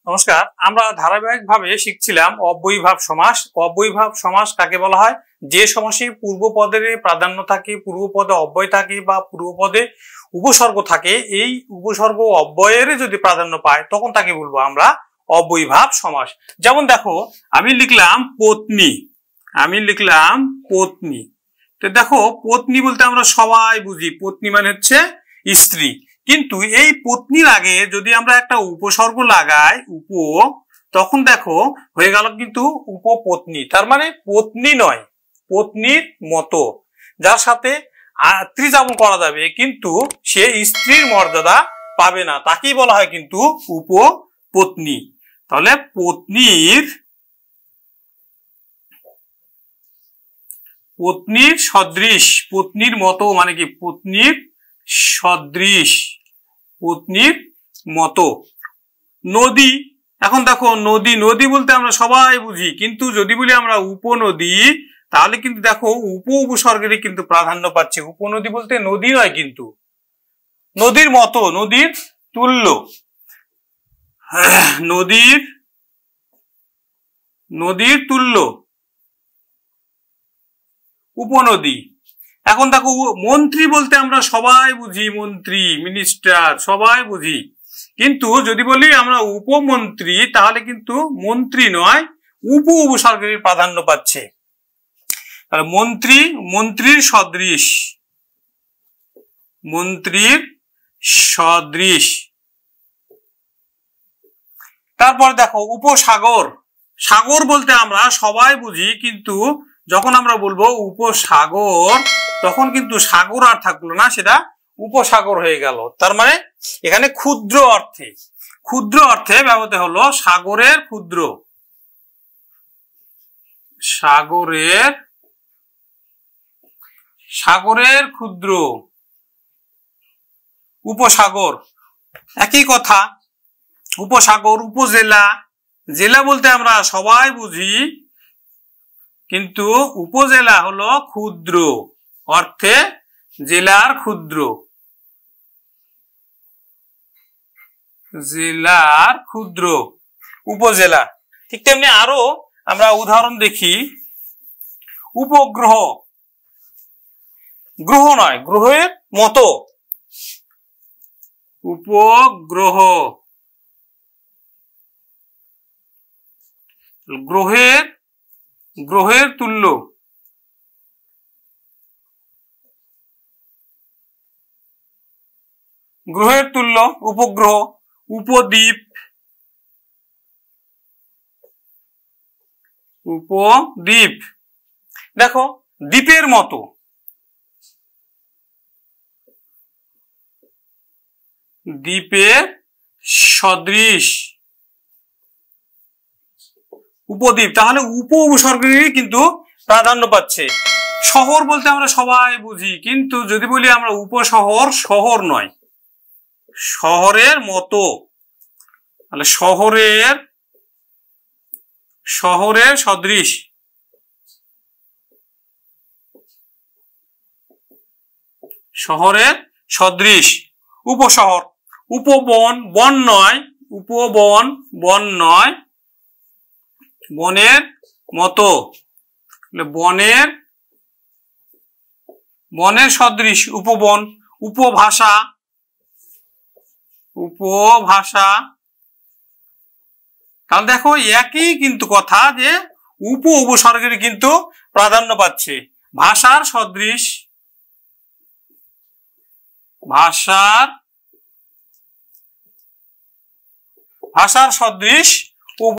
নমস্কার, আমরা ধারাবাহিকভাবে শিখছিলাম অব্যয়ীভাব সমাস। অব্যয়ীভাব সমাস কাকে বলা হয়? যে সমাসে পূর্বপদের প্রাধান্য থাকে, পূর্বপদে অব্যয় থাকে বা পূর্বপদে উপসর্গ থাকে, এই উপসর্গ অব্যয়ের যদি প্রাধান্য পায় তখন তাকে বলবো আমরা অব্যয়ীভাব সমাস। যেমন দেখো, আমি লিখলাম পত্নী। তো দেখো, পত্নী বলতে আমরা সবাই বুঝি পত্নী মানে হচ্ছে স্ত্রী, কিন্তু এই পত্নীর আগে যদি আমরা একটা উপসর্গ লাগাই তখন দেখো হয়ে গেল কিন্তু উপপত্নী। তার মানে পত্নী নয়, পত্নীর মতো, যার সাথে ত্রিযাপন করা যাবে কিন্তু সে স্ত্রীর মর্যাদা পাবে না, তাকেই বলা হয় কিন্তু উপপত্নী। তাহলে পত্নীর সদৃশ, পত্নীর মতো মানে কি? পত্নীর সদৃশ, পত্নীর মতো। নদী, এখন দেখো নদী বলতে আমরা সবাই বুঝি, কিন্তু যদি বলি আমরা উপনদী তাহলে কিন্তু দেখো উপসর্গের কিন্তু প্রাধান্য পাচ্ছে। উপনদী বলতে নদী নয়, কিন্তু নদীর মতো, নদীর তুল্য, নদীর তুল্য উপনদী। এখন দেখো মন্ত্রী বলতে আমরা সবাই বুঝি, মন্ত্রী, মিনিস্টার সবাই বুঝি, কিন্তু যদি বলি আমরা উপমন্ত্রী তাহলে কিন্তু মন্ত্রী নয়, উপসর্গের প্রাধান্য পাচ্ছে। তাহলে মন্ত্রীর সদৃশ। তারপর দেখো উপসাগর, সাগর বলতে আমরা সবাই বুঝি, কিন্তু যখন আমরা বলবো উপসাগর তখন কিন্তু সাগর আর থাকলো না, সেটা উপসাগর হয়ে গেল। তার মানে এখানে ক্ষুদ্র অর্থে ব্যবহৃত হলো সাগরের ক্ষুদ্র, সাগরের ক্ষুদ্র, উপসাগর একই কথা। উপসাগর, উপজেলা, জেলা বলতে আমরা সবাই বুঝি, কিন্তু উপজেলা হলো ক্ষুদ্র অর্থে, জেলার ক্ষুদ্র, জেলার ক্ষুদ্র উপজেলা। ঠিক তেমনি আরো আমরা উদাহরণ দেখি। উপগ্রহ, গ্রহ নয়, গ্রহের মতো, উপগ্রহ, গ্রহের তুল্য, উপগ্রহ। উপদ্বীপ, দেখো দ্বীপের মতো, দ্বীপের সদৃশ, উপদ্বীপ। তাহলে উপসর্গেরই কিন্তু প্রাধান্য পাচ্ছে। শহর বলতে আমরা সবাই বুঝি, কিন্তু যদি বলি আমরা উপশহর, শহর নয়, শহরের মতো। তাহলে শহরের সদৃশ, শহরের সদৃশ। উপশহর, উপবন, বন নয়, বন নয়, বনের মতো, বনের সদৃশ, উপবন। উপভাষা, তাহলে দেখো একই কিন্তু কথা, যে উপসর্গের কিন্তু প্রাধান্য পাচ্ছে। ভাষার সদৃশ, ভাষার সদৃশ